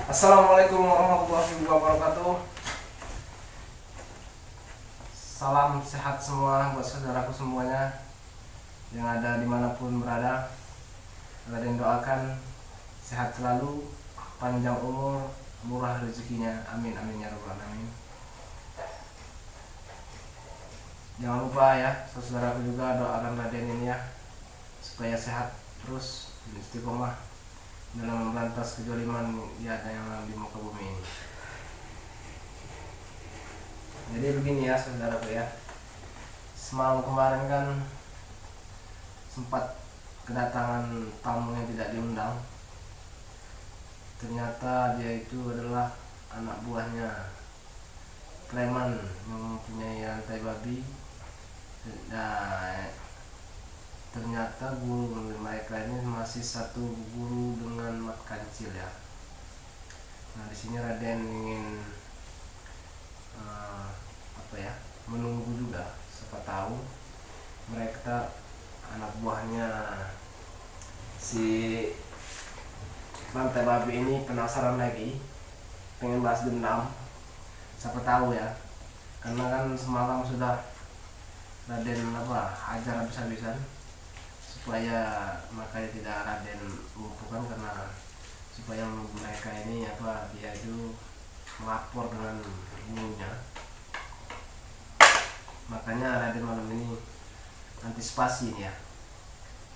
Assalamualaikum warahmatullahi wabarakatuh. Salam sehat semua buat saudaraku semuanya yang ada dimanapun berada. Raden doakan sehat selalu, panjang umur, murah rezekinya. Amin amin ya rabbal alamin. Jangan lupa ya saudaraku juga doakan Raden ini ya supaya sehat terus, istiqomah dalam memberantas kejoliman ya yang di muka bumi ini. Jadi begini ya saudaraku ya, semalam kemarin kan sempat kedatangan tamu yang tidak diundang. Ternyata dia itu adalah anak buahnya preman yang mempunyai rantai babi. Nah, ternyata guru mereka ini masih satu guru dengan mat kancil ya. Nah di sini Raden ingin menunggu juga, siapa tahu mereka anak buahnya si rantai babi ini penasaran lagi, pengen balas dendam, siapa tahu ya, karena kan semalam sudah Raden hajar habis-habisan supaya makanya tidak Raden lumpuhkan, karena supaya mereka ini dia itu melapor dengan gurunya. Makanya Raden malam ini antisipasi ya,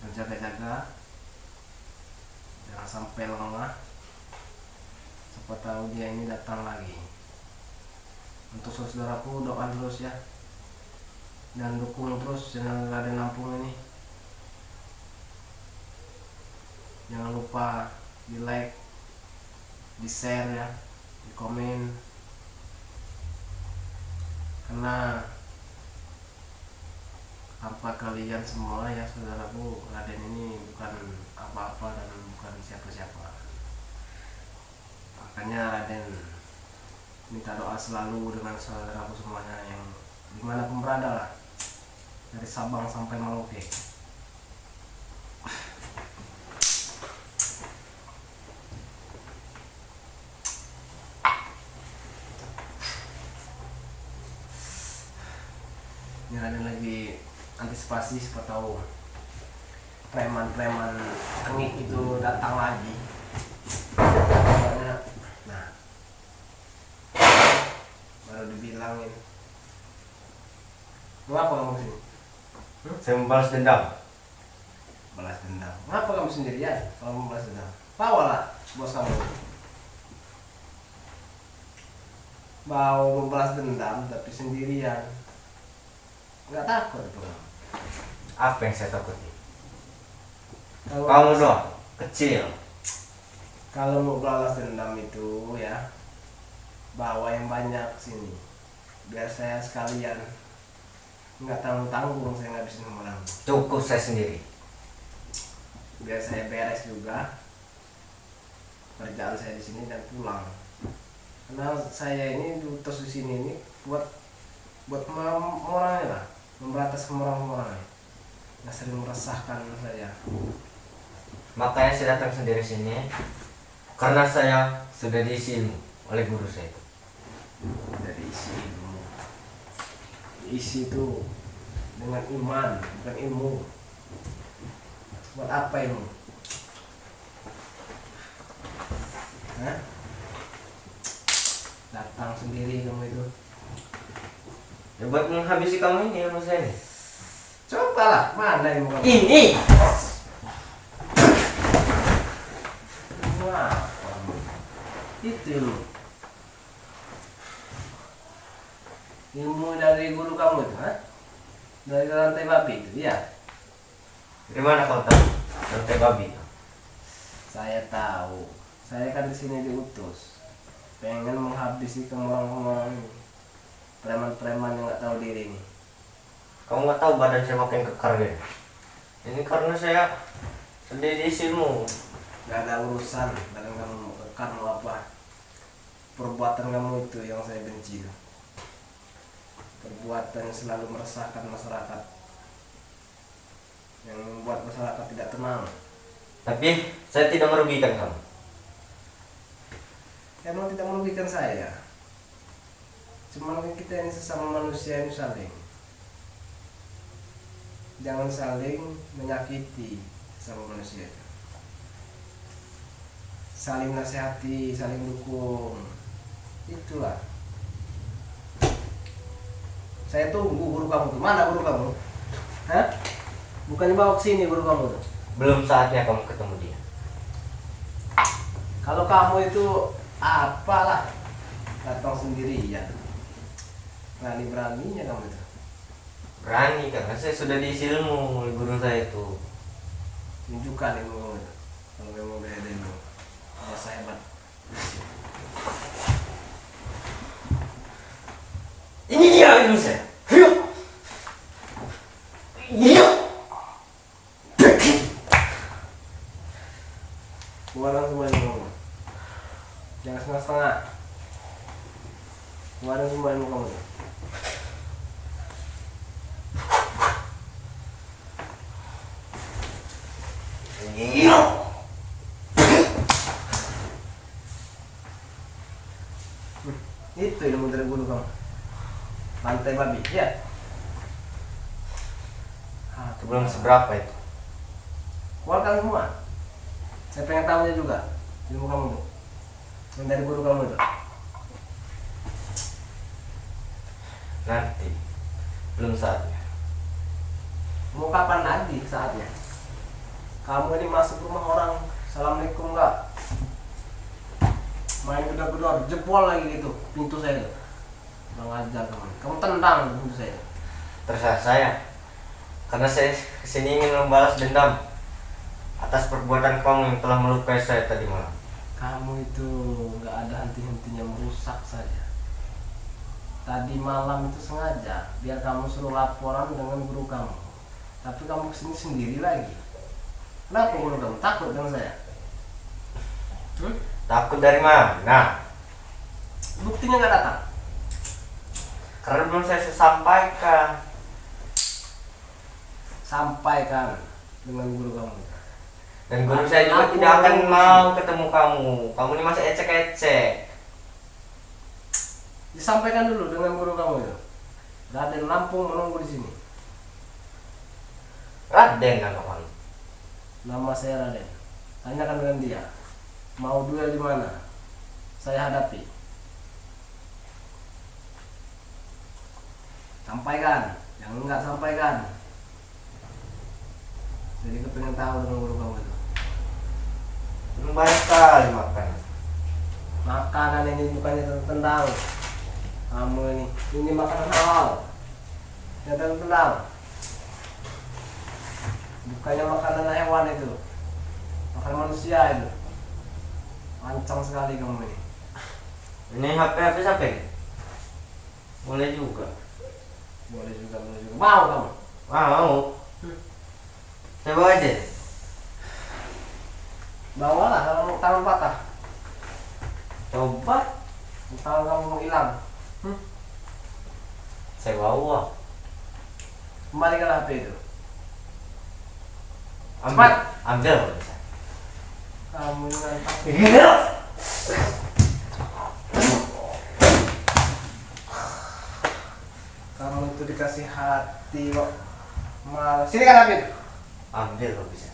berjaga-jaga jangan sampai lengah, siapa tahu dia ini datang lagi. Untuk saudaraku doakan terus ya, dan dukung terus channel Raden Lampung ini. Jangan lupa di like, di share ya, di komen, karena tanpa kalian semua ya saudaraku, Raden ini bukan apa-apa dan bukan siapa-siapa. Makanya Raden minta doa selalu dengan saudaraku semuanya yang dimanapun berada lah, dari Sabang sampai Merauke. Ini Raden lagi antisipasi, siapa tahu preman-preman tengik itu datang lagi. Nah, baru dibilangin, ngapa kamu sini? Saya membalas dendam. Balas dendam. Ngapa kamu sendirian kalau mau balas dendam? Bawalah bos kamu. Mau membalas dendam tapi sendirian, nggak takut itu? Apa yang saya takuti? Kalau Kamu doang, kecil. kalau mau balas dendam itu ya, bawa yang banyak sini, biar saya sekalian, nggak tanggung-tanggung, saya nggak bisa orang. Cukup saya sendiri. Biar saya beres juga kerjaan saya di sini dan pulang. Karena saya ini diutus di sini ini buat orangnya lah, memberantas orang-orangnya, nggak sering meresahkan saya. Makanya saya datang sendiri sini karena saya sudah diisi ilmu oleh guru saya itu. Dari isi itu dengan iman, bukan ilmu. Buat apa ilmu? Hah? Datang sendiri kamu itu. Ya buat menghabisi kamu ini ilmu saya ini. Cobalah, mana ilmu kamu? Ini. Wah, itu ilmu. Ilmu dari guru kamu itu, ha? Dari rantai babi itu, ya? Dari mana kau tahu? Rantai babi itu. Saya tahu. Saya kan di sini diutus, pengen menghabisi orang-orang ini, preman-preman yang nggak tahu diri ini. Kamu nggak tahu badan saya makin kekar gitu. Ini karena saya sudah diisi ilmu. Gak ada urusan dengan kamu kekar mau apa. Perbuatan kamu itu yang saya benci. Perbuatan yang selalu meresahkan masyarakat, yang membuat masyarakat tidak tenang. Tapi saya tidak merugikan kamu. emang tidak merugikan saya. Cuman kan kita ini sesama manusia ini jangan saling menyakiti sesama manusia. Saling nasihati, saling dukung. Itulah. Saya tunggu guru kamu tuh. Mana guru kamu? Hah? Bukannya bawa ke sini guru kamu tuh. Belum saatnya kamu ketemu dia. Kalau kamu itu apalah, datang sendirian. Berani-beraninya kamu itu. Berani karena saya sudah diisi ilmu oleh guru saya itu. Tunjukkan ilmu itu. Kalau memang gak ada ilmu, masa hebat. Ini dia ilmu saya. Iya. Keluaran semua ilmu kamu. Jangan setengah-setengah. Keluaran semua ilmu kamu. Iya. Itu ilmu dari guru kamu. Lantai babi, ya. Belum seberapa itu. Keluarkan semua. Saya pengen tahunya juga ilmu kamu tuh. Yang dari guru kamu itu. Nanti. Belum saatnya. Mau kapan lagi saatnya? Kamu ini masuk rumah orang, assalamualaikum enggak? Main gedor-gedor, jebol lagi gitu pintu saya itu. Kurang ajar kamu tendang pintu saya. Terserah saya. Karena saya kesini ingin membalas dendam atas perbuatan kamu yang telah melukai saya tadi malam. Kamu itu nggak ada henti-hentinya merusak saja. Tadi malam itu sengaja biar kamu suruh laporan dengan guru kamu. Tapi kamu kesini sendiri lagi. Kenapa guru kamu takut dengan saya? Takut dari mana? Buktinya nggak datang. Karena belum saya sampaikan. Sampaikan dengan guru kamu. Dan guru saya juga tidak akan mau ketemu kamu. Kamu ini masih ecek-ecek. Disampaikan dulu dengan guru kamu itu. Raden Lampung menunggu di sini. Raden nama kamu. Nama saya Raden. Tanyakan dengan dia. Mau duel di mana? Saya hadapi. Sampaikan. Yang enggak sampaikan. Jadi kepengen tahu dengan guru kamu itu. Belum banyak sekali makan. Makanan ini bukannya tendang. Kamu ini makanan halal. Jangan tendang. Bukannya makanan hewan itu. Makanan manusia itu. Lancang sekali kamu ini. Ini HP siapa ini? Boleh juga. Boleh juga. Mau kamu? Mau. Saya bawa aja. Bawalah kalau tangan patah. Coba. Tangan kamu hilang. Saya bawa. Kembalikan HP itu. Ambil. Ambil. Kamu ngantang. Iya. Kamu itu dikasih hati kok. Malah. Sini kan HP itu. Ambil kalau bisa.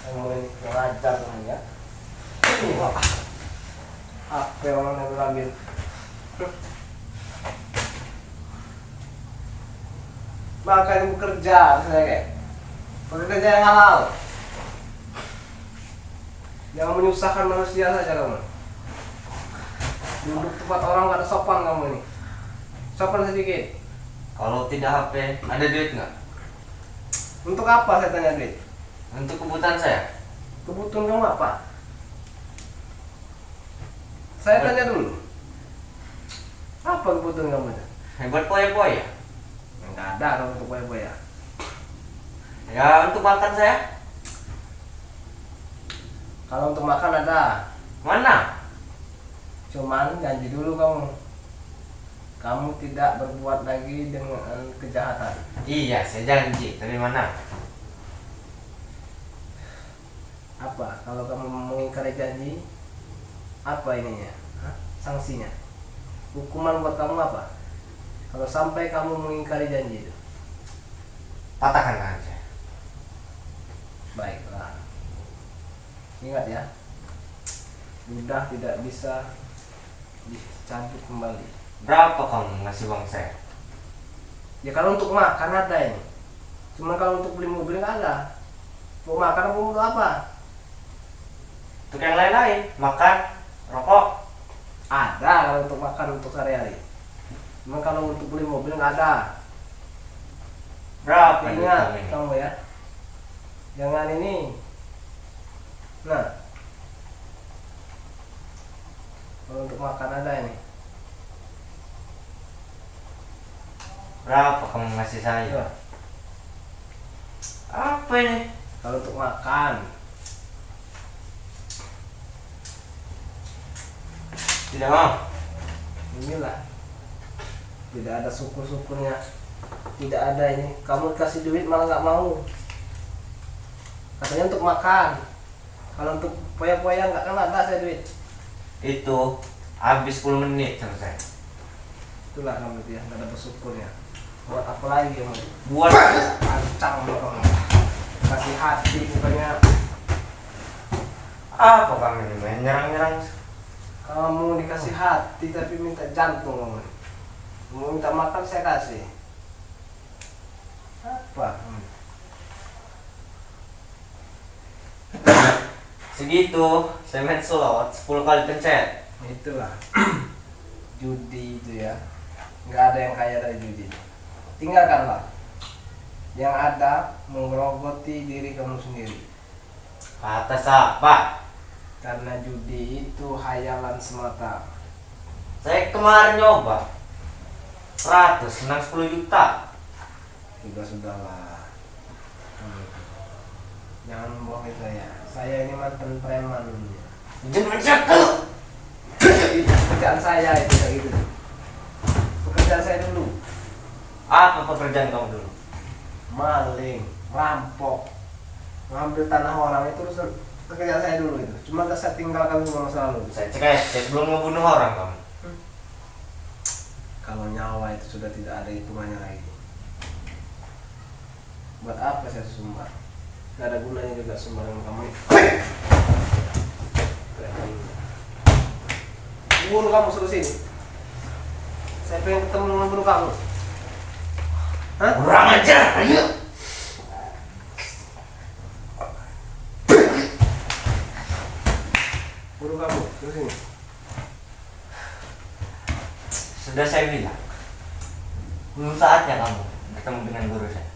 Kamu ini ngajar kamu ya. HP orang yang ambil. Makanya bekerja saya kayak. Bekerja yang halal. Jangan menyusahkan manusia saja kamu. Duduk tempat orang gak ada sopan kamu ini. Sopan sedikit. Kalau tidak HP, ada duit nggak? Untuk apa saya tanya duit? Untuk kebutuhan saya. Kebutuhan kamu apa? Saya tanya dulu. Apa kebutuhan kamu? Buat poya-poya. Enggak ada kalau untuk boya-boya. Ya untuk makan saya. Kalau untuk makan ada. Mana? Cuman janji dulu kamu. kamu tidak berbuat lagi dengan kejahatan. Iya, saya janji. Tapi mana? Apa? Kalau kamu mengingkari janji, apa ininya? Hah? Sanksinya? Hukuman buat kamu apa? Kalau sampai kamu mengingkari janji itu. Patahkan tangan saya. Baiklah. Ingat ya, ludah tidak bisa dicabut kembali. Berapa kamu ngasih uang saya? Ya kalau untuk makan ada ini. Cuma kalau untuk beli mobil nggak ada. Mau makan apa mau apa? Untuk yang lain-lain, makan, rokok. Ada kalau untuk makan untuk sehari-hari. Cuma kalau untuk beli mobil nggak ada. Berapa Tapi duit ingat kamu ini? kamu ya, jangan ini. Nah, kalau untuk makan ada ini. Berapa kamu ngasih saya? Iya. Apa ini? Kalau untuk makan, Tidak mau. inilah. Tidak ada syukur-syukurnya. Tidak ada ini. Kamu kasih duit malah nggak mau. Katanya untuk makan. Kalau untuk poya-poya nggak kan ada saya duit. Itu habis 10 menit sama saya. Itulah kamu itu ya, nggak ada bersyukurnya. Buat apa lagi kamu? Buat Ancang kamu. Kasih hati bukannya apa kamu ini? Main nyerang-nyerang. kamu dikasih hati tapi minta jantung kamu. Mau minta makan saya kasih. Apa? Segitu, saya main slot 10 kali pencet. Itulah judi itu ya, nggak ada yang kaya dari judi. Tinggalkanlah. Yang ada menggerogoti diri kamu sendiri. Kata siapa? Karena judi itu hayalan semata. Saya kemarin nyoba 100, senang 10 juta. Sudahlah. Jangan bohongin saya. Saya ini mantan preman. Jangan cakap. Itu pekerjaan saya itu kayak gitu. Pekerjaan saya dulu. Apa pekerjaan kamu dulu? Maling, rampok, ngambil tanah orang itu terus pekerjaan saya dulu itu. Cuma saya tinggalkan semua masa lalu. Saya cek belum ngebunuh orang kamu. Kalau nyawa itu sudah tidak ada hitungannya lagi. Buat apa saya sumbar? Gak ada gunanya juga sumbangan kamu. Guru kamu suruh sini. Saya pengen ketemu dengan guru kamu. Hah? Kurang ajar, ayo. Guru kamu suruh sini. Sudah saya bilang, belum saatnya kamu ketemu dengan guru saya.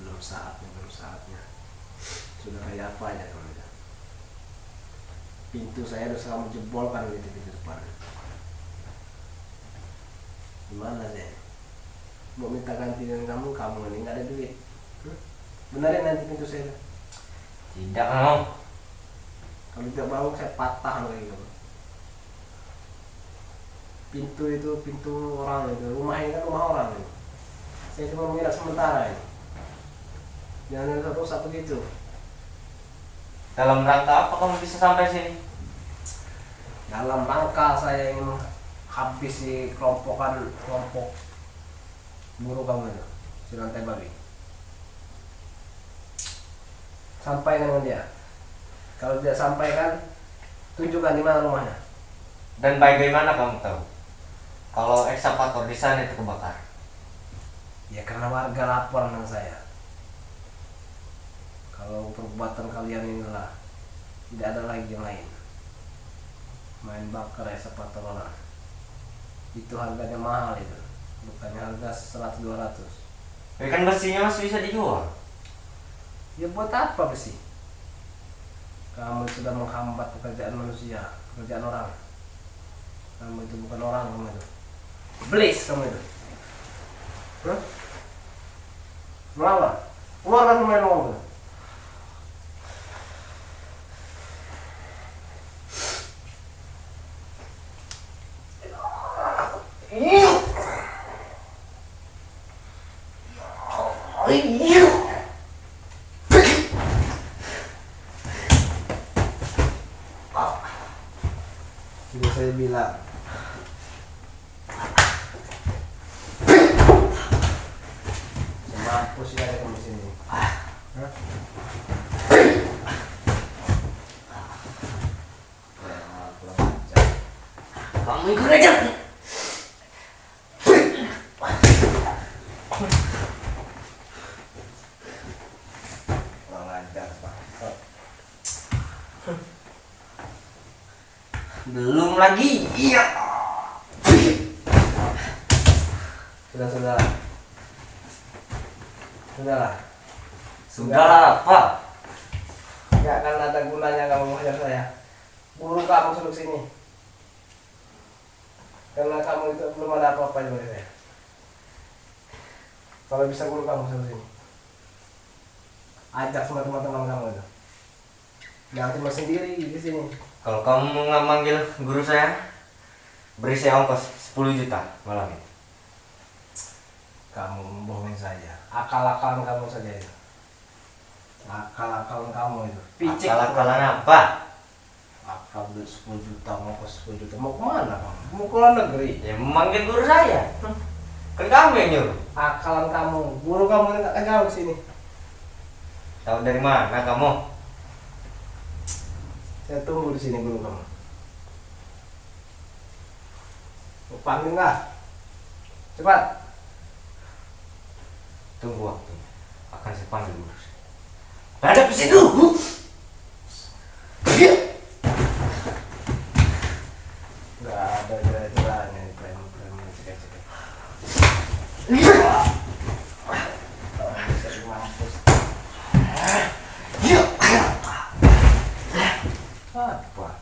Belum saatnya, belum saatnya. Sudah kayak apa aja kamu ya? Pintu saya harus kamu jebolkan di pintu depan. Gimana deh? Mau minta ganti dengan kamu ini nggak ada duit. Benerin nanti pintu saya. Tidak mau. Kalau tidak mau saya patah lagi kamu. Pintu itu pintu orang itu, rumah ini kan rumah orang ini. Saya cuma mengira sementara ini. Jangan rusak begitu. Dalam rangka apa kamu bisa sampai sini? Dalam rangka saya ingin habisi kelompok guru kamu itu, si lantai babi. Sampaikan dengan dia. Kalau tidak sampaikan, tunjukkan di mana rumahnya. Dan bagaimana kamu tahu kalau ekskavator di sana itu kebakar? Ya karena warga lapor dengan saya. Kalau perbuatan kalian inilah tidak ada lagi yang lain. Main bakar ekskavator orang. Itu harganya mahal itu. Bukannya harga 100-200. Ya kan besinya masih bisa dijual. Ya buat apa besi? Kamu sudah menghambat pekerjaan manusia, pekerjaan orang. Kamu itu bukan orang, kamu itu iblis kamu itu. Hah? Melawan? Keluarkan pemain kamu itu. Sudah saya bilang. Mampus ya kamu di sini. Hah? Kamu ikut aja. Kurang ajar, Pak. Belum lagi. Iya. Sudah. Sudahlah. Sudahlah apa? Nggak akan ada gunanya kamu mengajar saya. Buru kamu suruh sini. Karena kamu itu belum ada apa-apa dari saya. Kalau bisa guru kamu suruh sini. Ajak semua teman-teman kamu itu. Jangan cuma sendiri di sini. Kalau kamu nggak manggil guru saya, beri saya ongkos 10 juta malam ini. Kamu membohongin saja. Akal-akalan kamu saja itu. Akal-akalan kamu itu. Picik. Akal-akalan apa? Akal duit 10 juta, ongkos 10 juta. Mau kemana kamu? Mau ke luar negeri? Ya memanggil guru saya. Kan kamu yang nyuruh. Akalan kamu. Guru kamu nggak akan jauh sini. Tahu dari mana kamu? Saya tunggu di sini guru kamu. Mau panggil nggak? Cepat. Tunggu waktunya. Akan saya panggil guru saya. Hadap di situ. Nggak ada jalan-jalannya nih, preman-preman cekek-cekek. Bisa mampus. Apa?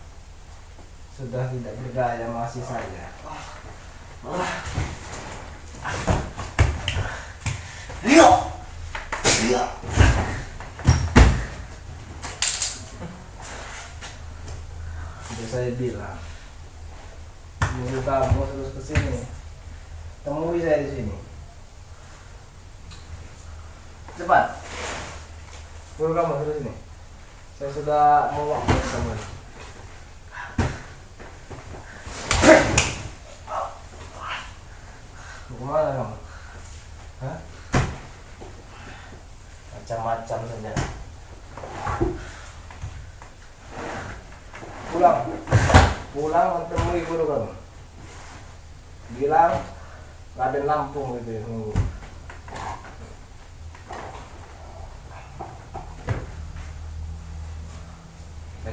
Sudah tidak berdaya masih saja. Sudah saya bilang, guru kamu terus ke sini. Temui saya di sini. Cepat. Guru kamu terus sini. Saya sudah mau waktu sama. Mau kemana kamu? Hah? Macam-macam saja. Pulang temui guru kamu. Bilang Raden Lampung gitu ya, nunggu.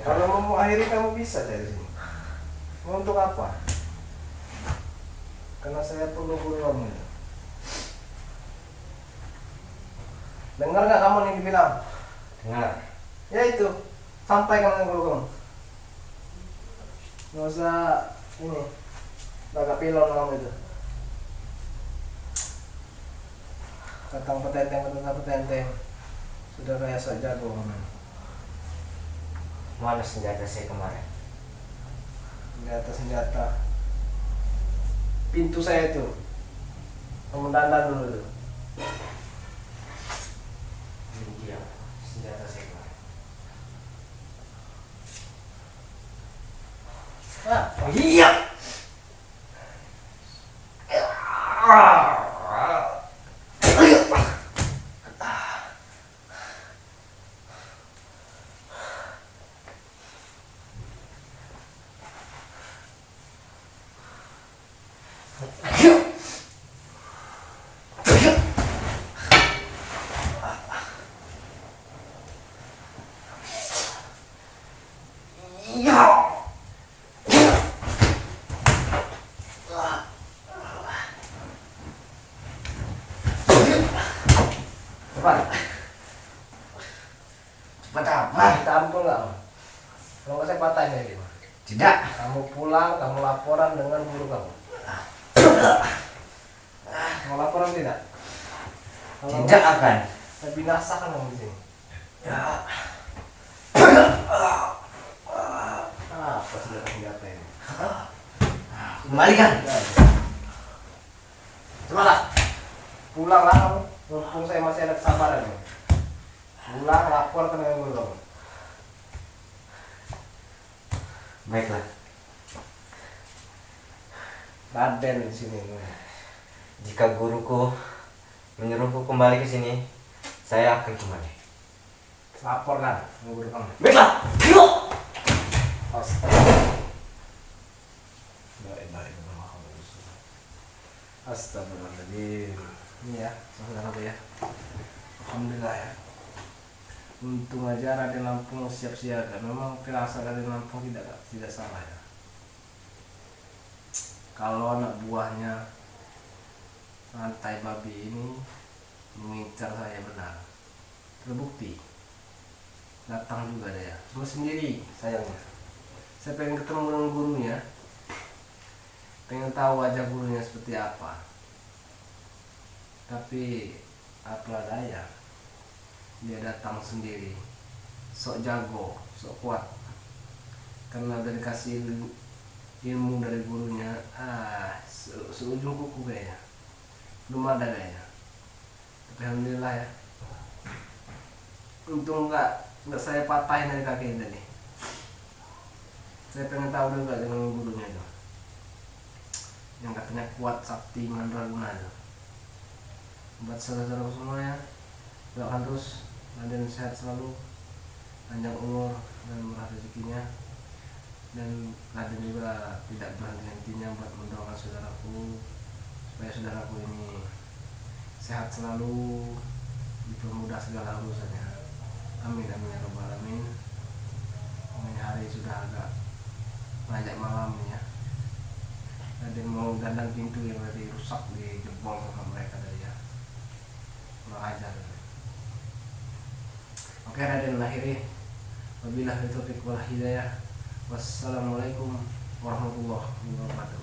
Kalau mau mengakhiri kamu bisa dari sini. Mau untuk apa? Karena saya perlu guru kamu. Dengar nggak kamu yang dibilang? Dengar. Ya itu, sampaikan ke guru kamu. Nggak usah ini, agak pilon kamu itu. Katang petenteng. Sudah kayak sok jago kamu. Mana senjata saya kemarin? Senjata. Pintu saya itu. Kamu dandan dulu tuh. Ini dia senjata saya kemarin. Ah, Iya. cepat. Cepat apa? Kita ampun nggak? Kalau nggak saya patahin ya gitu. Tidak. Kamu pulang, kamu laporan dengan guru kamu. Mau laporan tidak? Kalau Tidak akan. saya binasakan kamu di sini. Apa sudah senjata ini? Kembalikan. Cepatlah. Pulanglah kamu. Mumpung saya masih ada kesabaran nih. Pulang lapor ke dengan guru kamu. Baiklah, Raden di sini. jika guruku menyuruhku kembali ke sini, saya akan kembali. Laporkan ke guru kamu. Baiklah, yuk! Astagfirullahaladzim. Ini ya, saudaraku ya. Alhamdulillah ya. Untung aja Raden Lampung siap siaga. Memang firasat Raden Lampung tidak salah ya. Kalau anak buahnya rantai babi ini mengincar saya benar, terbukti. Datang juga dia, cuma sendiri sayangnya. Saya pengen ketemu dengan gurunya, pengen tahu wajah gurunya seperti apa. Tapi apalah daya, dia datang sendiri, sok jago, sok kuat. Karena udah dikasih ilmu dari gurunya, seujung kuku kayaknya, belum ada kayaknya. Tapi alhamdulillah ya, untung nggak saya patahin dari kaki tadi. Saya pengen tahu juga dengan gurunya itu, yang katanya kuat sakti mandraguna itu. Buat saudara-saudara semuanya, doakan terus Raden sehat selalu, panjang umur dan murah rezekinya, dan Raden juga tidak berhenti-hentinya buat mendoakan saudaraku supaya saudaraku ini sehat selalu, dipermudah segala urusannya. Amin amin ya rabbal alamin. Ini hari sudah agak banyak malam ya. Raden mau gandang pintu yang tadi rusak dijebol sama mereka tadi ya. Kurang ajar. Oke, Raden akhiri. Wabillahi taufiq wal hidayah. Wassalamualaikum warahmatullahi wabarakatuh.